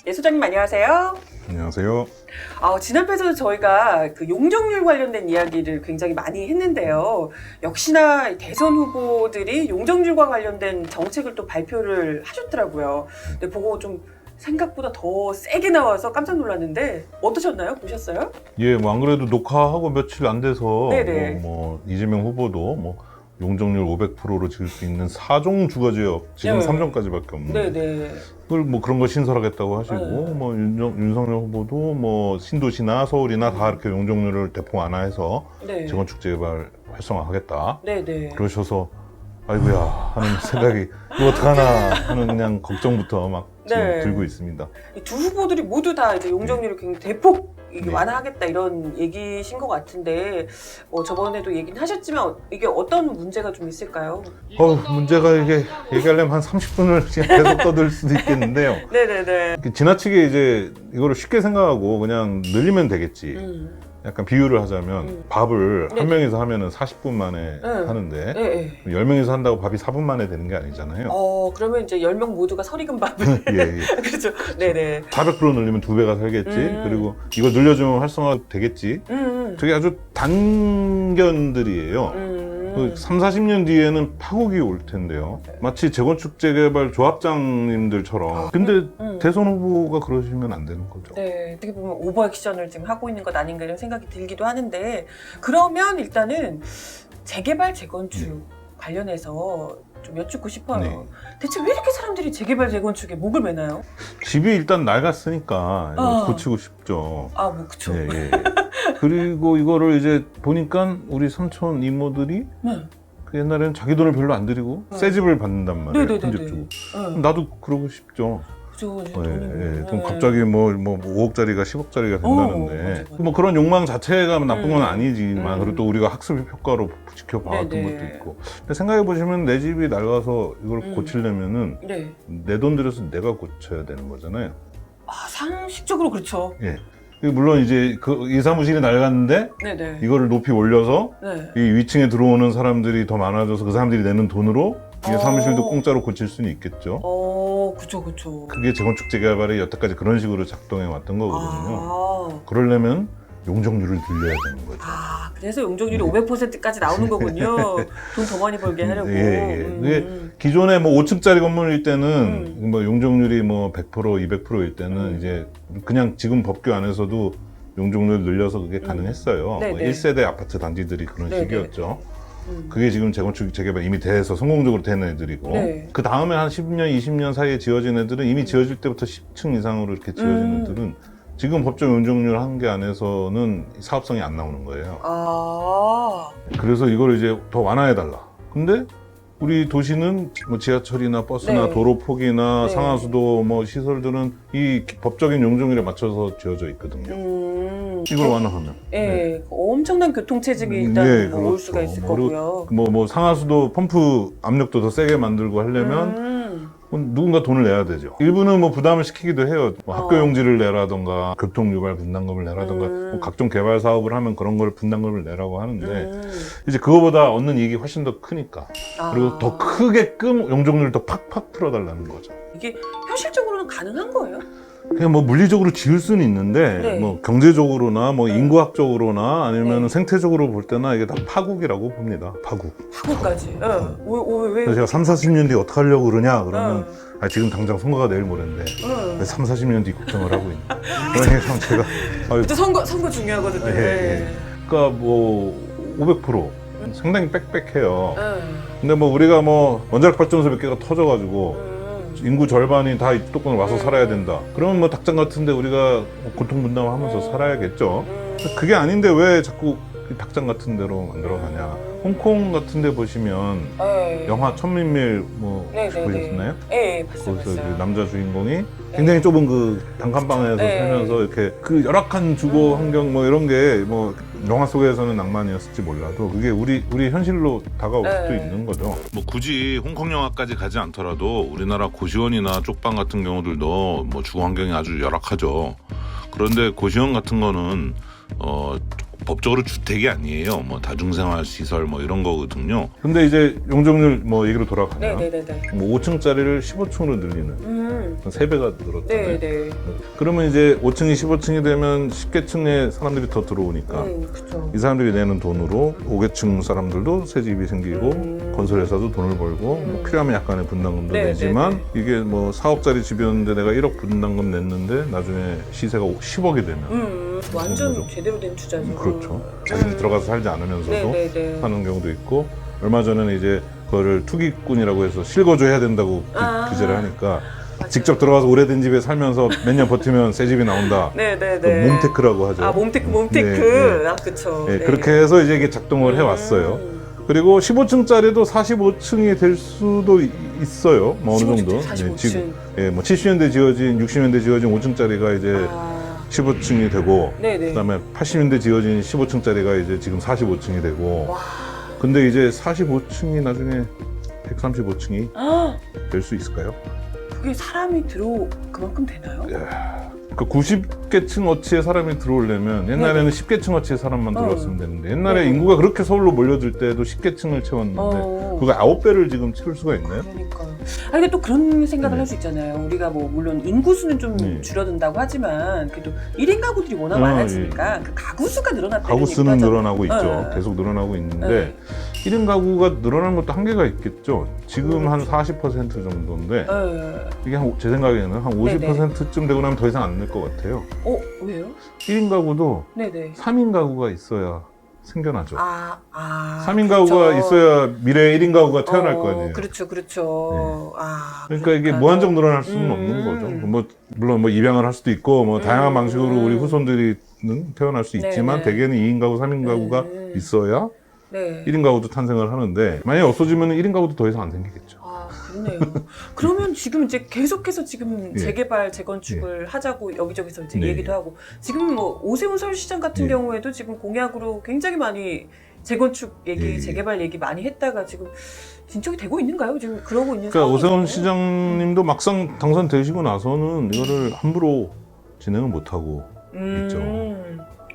예, 소장님 안녕하세요. 안녕하세요. 지난 회에서 저희가 그 용적률 관련된 이야기를 굉장히 많이 했는데요. 역시나 대선 후보들이 용적률과 관련된 정책을 또 발표를 하셨더라고요. 근데 보고 좀 생각보다 더 세게 나와서 깜짝 놀랐는데 어떠셨나요? 보셨어요? 예, 뭐 안 그래도 녹화하고 며칠 안 돼서 네네. 뭐 이재명 후보도 뭐 용적률 500%로 지을 수 있는 4종 주거지역 지금 네. 3종까지밖에 없는데 네네. 그걸 뭐 그런 거 신설하겠다고 하시고 네. 뭐 윤석열 후보도 뭐 신도시나 서울이나 다 이렇게 용적률을 대폭 완화해서 네. 재건축 재개발 활성화하겠다 네네. 그러셔서 아이고야 하는 생각이 이거 어떡하나 하는 그냥 걱정부터 막 지금 네. 들고 있습니다. 이 두 후보들이 모두 다 이제 용적률을 굉장히 대폭 이게 네. 완화하겠다 이런 얘기신 것 같은데 저번에도 얘기는 하셨지만 이게 어떤 문제가 좀 있을까요? 문제가 이게 얘기하려면 한 30분을 계속 떠들 수도 있겠는데요. 네네네. 지나치게 이제 이거를 쉽게 생각하고 그냥 늘리면 되겠지. 약간 비유를 하자면 밥을 네. 한 명이서 하면은 40분 만에 네. 하는데 네. 10명이서 한다고 밥이 4분 만에 되는 게 아니잖아요. 그러면 이제 10명 모두가 설익은밥을 예, 예. 그렇죠. 네네. 400% 늘리면 2배가 살겠지. 그리고 이거 늘려주면 활성화 되겠지. 저게 아주 단견들이에요. 그 3, 40년 뒤에는 파국이 올 텐데요. 마치 재건축 재개발 조합장님들처럼. 근데 대선 후보가 그러시면 안 되는 거죠. 네, 어떻게 보면 오버액션을 지금 하고 있는 것 아닌가 이런 생각이 들기도 하는데 그러면 일단은 재개발 재건축 관련해서 좀 여쭙고 싶어요. 네. 대체 왜 이렇게 사람들이 재개발 재건축에 목을 매나요? 집이 일단 낡았으니까 이거 고치고 싶죠. 뭐 그쵸. 예, 예. 그리고 이거를 이제 보니까 우리 삼촌 이모들이 네. 그 옛날에는 자기 돈을 별로 안 들이고 새 집을 받는단 말이에요. 네네네네. 큰 집 주고. 나도 그러고 싶죠. 그죠. 이제 예, 돈이 예. 그럼 갑자기 뭐 5억짜리가 10억짜리가 된다는데 맞아. 뭐 그런 욕망 자체가 나쁜 건 아니지만 그리고 또 우리가 학습 효과로 지켜봐왔던 네네. 것도 있고. 근데 생각해 보시면 내 집이 낡아서 이걸 고치려면은 네. 내 돈 들여서 내가 고쳐야 되는 거잖아요. 상식적으로 그렇죠. 예. 물론 이제 그 이 사무실이 낡았는데 네네. 이거를 높이 올려서 네. 이 위층에 들어오는 사람들이 더 많아져서 그 사람들이 내는 돈으로 이 사무실도 공짜로 고칠 수는 있겠죠. 그쵸. 그게 재건축 재개발이 여태까지 그런 식으로 작동해 왔던 거거든요. 아, 그러려면 용적률을 늘려야 되는 거죠. 그래서 용적률이 500%까지 나오는 거군요. 돈 더 많이 벌게 하려고. 예, 예. 그게 기존에 뭐 5층짜리 건물일 때는 뭐 용적률이 뭐 100%, 200%일 때는 이제 그냥 지금 법규 안에서도 용적률 늘려서 그게 가능했어요. 네네. 뭐 1세대 아파트 단지들이 그런 네네. 식이었죠. 그게 지금 재건축 재개발 이미 돼서 성공적으로 된 애들이고 네. 그 다음에 한 10년, 20년 사이에 지어진 애들은 이미 지어질 때부터 10층 이상으로 이렇게 지어진 애들은 지금 법적 용적률 한계 안에서는 사업성이 안 나오는 거예요. 그래서 이걸 이제 더 완화해달라. 근데 우리 도시는 뭐 지하철이나 버스나 네. 도로 폭이나 네. 상하수도 뭐 시설들은 이 법적인 용적률에 맞춰서 지어져 있거든요. 이걸 완화하면. 예, 엄청난 교통체증이 일단 네, 올 그렇죠. 수가 있을 뭐 거고요. 뭐 상하수도 펌프 압력도 더 세게 만들고 하려면 누군가 돈을 내야 되죠. 일부는 뭐 부담을 시키기도 해요. 뭐 학교 용지를 내라던가 교통 유발 분담금을 내라던가 뭐 각종 개발 사업을 하면 그런 걸 분담금을 내라고 하는데 이제 그거보다 얻는 이익이 훨씬 더 크니까 그리고 더 크게끔 용적률을 더 팍팍 풀어달라는 거죠. 이게 현실적으로는 가능한 거예요? 그냥 뭐 물리적으로 지을 수는 있는데 네. 뭐 경제적으로나 뭐 인구학적으로나 아니면 네. 생태적으로 볼 때나 이게 다 파국이라고 봅니다. 파국. 파국까지. 왜? 그래서 제가 3, 40년 뒤에 어떻게 하려고 그러냐 그러면 지금 당장 선거가 내일 모레인데 왜 3, 40년 뒤 걱정을 하고 있나. 그러니까 제가 또 선거 중요하거든요. 예. 그러니까 뭐 500% 상당히 빽빽해요. 근데 뭐 우리가 뭐 원자력 발전소 몇 개가 터져가지고 인구 절반이 다 이 수도권을 와서 살아야 된다. 그러면 뭐 닭장 같은데 우리가 고통 분담하면서 살아야겠죠. 그게 아닌데 왜 자꾸 이 닭장 같은 데로 만들어가냐. 홍콩 같은 데 보시면 영화 천민밀 뭐 보셨나요? 네, 거기서 봤어요. 그 남자 주인공이 굉장히 좁은 그 단칸방에서 네. 살면서 이렇게 그 열악한 주거 환경 뭐 이런 게 뭐 영화 속에서는 낭만이었을지 몰라도 그게 우리 현실로 다가올 수도 있는 거죠. 뭐 굳이 홍콩 영화까지 가지 않더라도 우리나라 고시원이나 쪽방 같은 경우들도 뭐 주거 환경이 아주 열악하죠. 그런데 고시원 같은 거는 법적으로 주택이 아니에요. 뭐 다중생활 시설 뭐 이런 거거든요. 근데 이제 용적률 뭐 얘기로 돌아가면 네네네. 뭐 5층짜리를 15층으로 늘리는 3배가 늘었잖아요. 네. 그러면 이제 5층이 15층이 되면 10개층에 사람들이 더 들어오니까 그쵸. 이 사람들이 내는 돈으로 5개층 사람들도 새 집이 생기고 건설회사도 돈을 벌고 뭐 필요하면 약간의 분담금도 네, 내지만 이게 뭐 4억짜리 집이었는데 내가 1억 분담금 냈는데 나중에 시세가 10억이 되면 완전 거죠. 제대로 된 투자죠. 그렇죠. 자신이 들어가서 살지 않으면서도 네. 하는 경우도 있고 얼마 전에는 이제 그거를 투기꾼이라고 해서 실거주해야 된다고 규제를 하니까 맞아요. 직접 들어가서 오래된 집에 살면서 몇 년 버티면 새 집이 나온다. 네네네. 그 몸테크라고 하죠. 몸테크. 네. 아, 그쵸. 네, 그렇게 해서 이제 이게 작동을 해왔어요. 그리고 15층짜리도 45층이 될 수도 있어요. 뭐 어느 정도. 45층. 지금 뭐 70년대 지어진, 60년대 지어진 5층짜리가 이제 15층이 되고, 네네. 그다음에 80년대 지어진 15층짜리가 이제 지금 45층이 되고. 와. 근데 이제 45층이 나중에 135층이 될 수 있을까요? 그게 사람이 그만큼 되나요? 그 90개층 어치의 사람이 들어오려면 옛날에는 10개층 어치의 사람만 들어왔으면 되는데 옛날에 인구가 그렇게 서울로 몰려들 때도 10개층을 채웠는데 그거 9배를 지금 채울 수가 있나요? 그러니까요. 근데 또 그런 생각을 할 수 있잖아요. 우리가 뭐 물론 인구수는 좀 줄어든다고 하지만 그래도 1인 가구들이 워낙 많아지니까 그 가구 수가 늘어났다는 가구 수는 얘기도 늘어나고 있죠. 하잖아요. 계속 늘어나고 있는데 1인 가구가 늘어나는 것도 한계가 있겠죠. 지금 한 40% 정도인데 이게 제 생각에는 한 50%쯤 되고 나면 더 이상 안 늘 것 같아요. 왜요? 1인 가구도 네네. 3인 가구가 있어야 생겨나죠. 3인 그렇죠. 가구가 있어야 미래의 1인 가구가 태어날 거 아니에요. 그렇죠. 그러니까 이게 무한정 늘어날 수는 없는 거죠. 뭐 물론 뭐 입양을 할 수도 있고 뭐 다양한 방식으로 우리 후손들이 태어날 수 있지만 대개는 2인 가구, 3인 가구가 있어야 1인 가구도 탄생을 하는데 만약에 없어지면 1인 가구도 더 이상 안 생기겠죠. 그러네요. 그러면 지금 이제 계속해서 지금 재개발, 재건축을 하자고 여기저기서 이제 얘기도 하고 지금 뭐 오세훈 서울시장 같은 경우에도 지금 공약으로 굉장히 많이 재건축 얘기, 재개발 얘기 많이 했다가 지금 진척이 되고 있는가요? 지금 그러고 있는 그러니까 오세훈 상황인가요? 시장님도 막상 당선되시고 나서는 이거를 함부로 진행을 못 하고 있죠.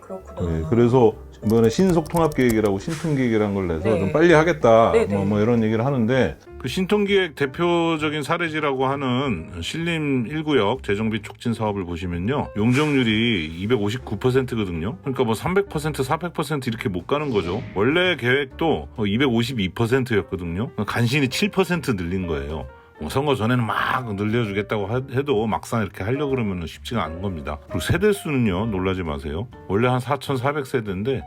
그렇구나. 그래서 이번에 신속통합계획이라고 신통계획이라는 걸 내서 좀 빨리 하겠다 뭐 이런 얘기를 하는데 그 신통계획 대표적인 사례지라고 하는 신림 1구역 재정비 촉진 사업을 보시면요 용적률이 259%거든요. 그러니까 뭐 300%, 400% 이렇게 못 가는 거죠. 원래 계획도 252%였거든요. 간신히 7% 늘린 거예요. 선거 전에는 막 늘려주겠다고 해도 막상 이렇게 하려고 그러면 쉽지가 않은 겁니다. 그리고 세대수는요, 놀라지 마세요. 원래 한 4,400세대인데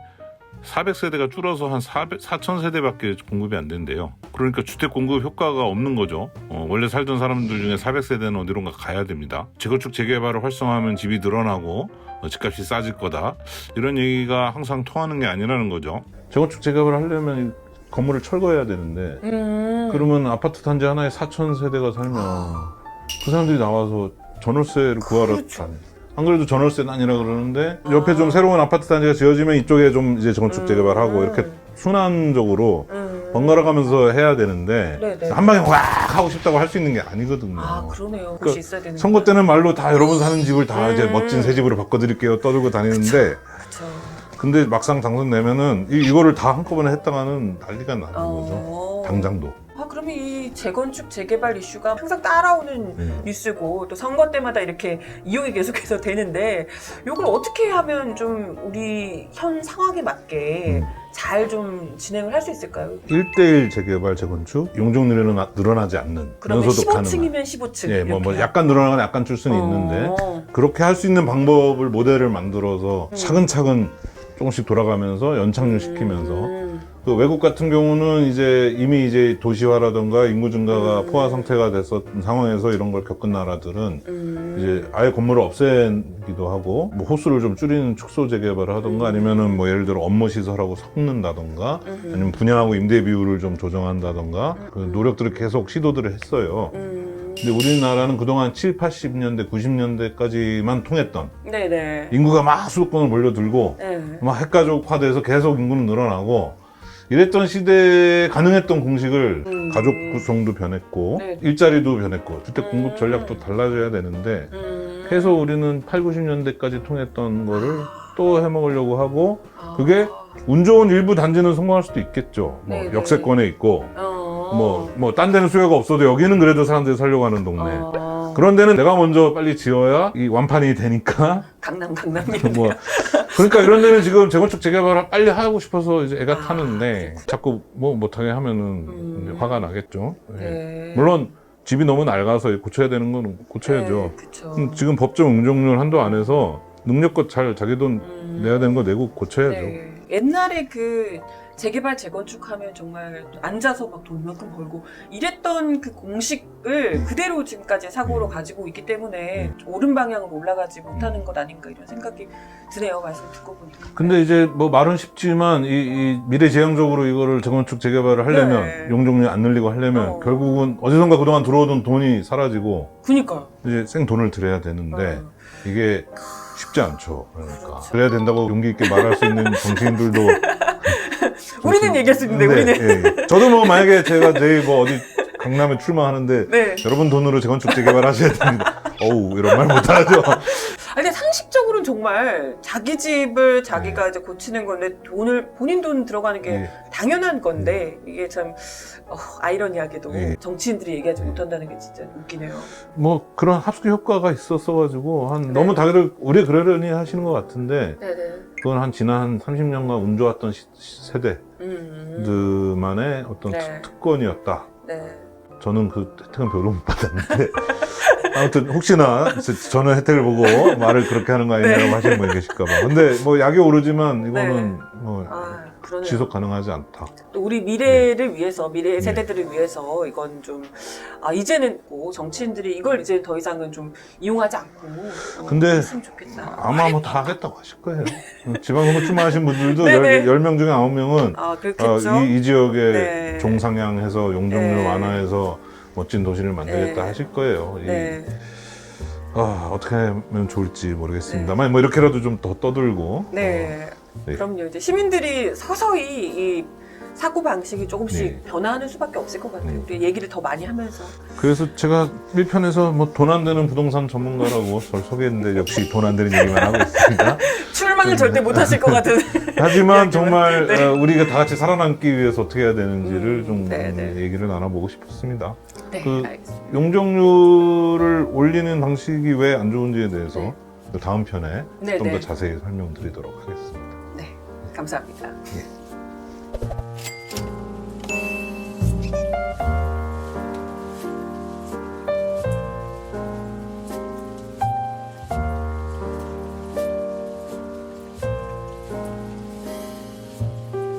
400세대가 줄어서 한 4,000세대밖에 공급이 안 된대요. 그러니까 주택 공급 효과가 없는 거죠. 원래 살던 사람들 중에 400세대는 어디론가 가야 됩니다. 재건축 재개발을 활성화하면 집이 늘어나고 집값이 싸질 거다. 이런 얘기가 항상 통하는 게 아니라는 거죠. 재건축 재개발을 하려면 건물을 철거해야 되는데 그러면 아파트 단지 하나에 4,000세대가 살면 그 사람들이 나와서 전월세를 구하러 다녀요. 안 그래도 전월세는 아니라 그러는데 옆에 좀 새로운 아파트 단지가 지어지면 이쪽에 좀 이제 재건축 재개발하고 이렇게 순환적으로 번갈아 가면서 해야 되는데 한 방에 확 하고 싶다고 할 수 있는 게 아니거든요. 그러네요. 그러니까 그것이 있어야 되는 선거 때는 말로 다 여러분 사는 집을 다 이제 멋진 새 집으로 바꿔드릴게요 떠들고 다니는데 근데 막상 당선되면은 이거를 다 한꺼번에 했다가는 난리가 나는 거죠. 당장도. 그러면 이 재건축, 재개발 이슈가 항상 따라오는 뉴스고 또 선거 때마다 이렇게 이용이 계속해서 되는데 이걸 어떻게 하면 좀 우리 현 상황에 맞게 잘 좀 진행을 할 수 있을까요? 1대1 재개발, 재건축, 용적률은 늘어나지 않는. 그러면 면서도 15층이면 15층. 예, 뭐 약간 늘어나거나 약간 줄 수는 있는데 그렇게 할 수 있는 방법을 모델을 만들어서 차근차근 조금씩 돌아가면서 연착륙 시키면서 그 외국 같은 경우는 이제 이미 이제 도시화라든가 인구 증가가 포화 상태가 됐었던 상황에서 이런 걸 겪은 나라들은 이제 아예 건물을 없애기도 하고 뭐 호수를 좀 줄이는 축소 재개발을 하던가 아니면은 뭐 예를 들어 업무 시설하고 섞는다던가 아니면 분양하고 임대 비율을 좀 조정한다던가 그 노력들을 계속 시도들을 했어요. 근데 우리나라는 그동안 7, 80년대, 90년대까지만 통했던 인구가 막 수도권을 몰려들고 막 핵가족화돼서 계속 인구는 늘어나고 이랬던 시대에 가능했던 공식을 가족 구성도 변했고 일자리도 변했고 주택 공급 전략도 달라져야 되는데 계속 우리는 8, 90년대까지 통했던 거를 또 해먹으려고 하고 그게 운 좋은 일부 단지는 성공할 수도 있겠죠. 뭐 역세권에 있고 뭐 딴 데는 수요가 없어도 여기는 그래도 사람들이 살려고 하는 동네. 그런 데는 내가 먼저 빨리 지어야 이 완판이 되니까 강남 뭐 그러니까 이런 데는 지금 재건축 재개발을 빨리 하고 싶어서 이제 애가 타는데 자꾸 뭐 못하게 하면은 이제 화가 나겠죠. 예. 네. 물론 집이 너무 낡아서 고쳐야 되는 건 고쳐야죠. 네, 그쵸. 지금 법정 응종률 한도 안에서 능력껏 잘 자기 돈 내야 되는 거 내고 고쳐야죠. 네. 옛날에 그 재개발 재건축하면 정말 앉아서 막 돈 이만큼 벌고 이랬던 그 공식을 그대로 지금까지 사고로 가지고 있기 때문에 옳은 방향으로 올라가지 못하는 것 아닌가 이런 생각이 드네요. 말씀 듣고 보니까. 근데 이제 뭐 말은 쉽지만 이 미래지향적으로 이거를 재건축 재개발을 하려면 네. 용적률 안 늘리고 하려면 결국은 어디선가 그동안 들어오던 돈이 사라지고 그니까요. 이제 생 돈을 들여야 되는데 이게 쉽지 않죠. 그러니까 그래야 된다고 용기 있게 말할 수 있는 정치인들도 우리는 얘기할 수 있는데 네, 우리는 예. 저도 뭐 만약에 제가 내일 뭐 어디 강남에 출마하는데 네. 여러분 돈으로 재건축 재개발 하셔야 됩니다. 어우 이런 말 못하죠. 아니 근데 상식적으로는 정말 자기 집을 자기가 이제 고치는 건데 돈을 본인 돈 들어가는 게 예. 당연한 건데 이게 참 아이러니하게도 예. 정치인들이 얘기하지 못한다는 게 진짜 웃기네요. 뭐 그런 합숙 효과가 있었어가지고 한 네. 너무 다들 오래 그러려니 하시는 것 같은데 네네. 그건 한 지난 30년간 운 좋았던 세대들만의 어떤 네. 특권이었다. 네. 저는 그 혜택은 별로 못 받았는데 아무튼 혹시나 저는 혜택을 보고 말을 그렇게 하는 거 아니냐고 네. 하시는 분이 계실까봐. 근데 뭐 약이 오르지만 이거는 네. 뭐 그러네요. 지속 가능하지 않다. 또 우리 미래를 위해서 미래의 세대들을 위해서 이건 좀 이제는 뭐 정치인들이 이걸 이제 더 이상은 좀 이용하지 않고 근데 했으면 좋겠다. 아마 뭐 다 하겠다고 하실 거예요. 지방선거 출마하신 분들도 네네. 10명 중에 9명은 그렇겠죠. 이 지역에 네. 종상향해서 용적률 네. 완화해서 멋진 도시를 만들겠다 네. 하실 거예요. 네. 어떻게 하면 좋을지 모르겠습니다만 뭐 이렇게라도 좀 더 떠들고 네. 네. 그럼요. 이제 시민들이 서서히 이 사고 방식이 조금씩 네. 변화하는 수밖에 없을 것 같아요. 우리 얘기를 더 많이 하면서. 그래서 제가 1편에서 뭐 돈 안 되는 부동산 전문가라고 저를 소개했는데 역시 돈 안 되는 얘기만 하고 있습니다. 출마는 절대 못 하실 것 같은. 하지만 정말 네. 우리가 다 같이 살아남기 위해서 어떻게 해야 되는지를 좀 네네. 얘기를 나눠보고 싶었습니다. 네, 그 알겠습니다. 용적률을 올리는 방식이 왜 안 좋은지에 대해서 네. 다음 편에 네, 좀 더 네. 자세히 설명드리도록 하겠습니다. 네, 감사합니다. 예.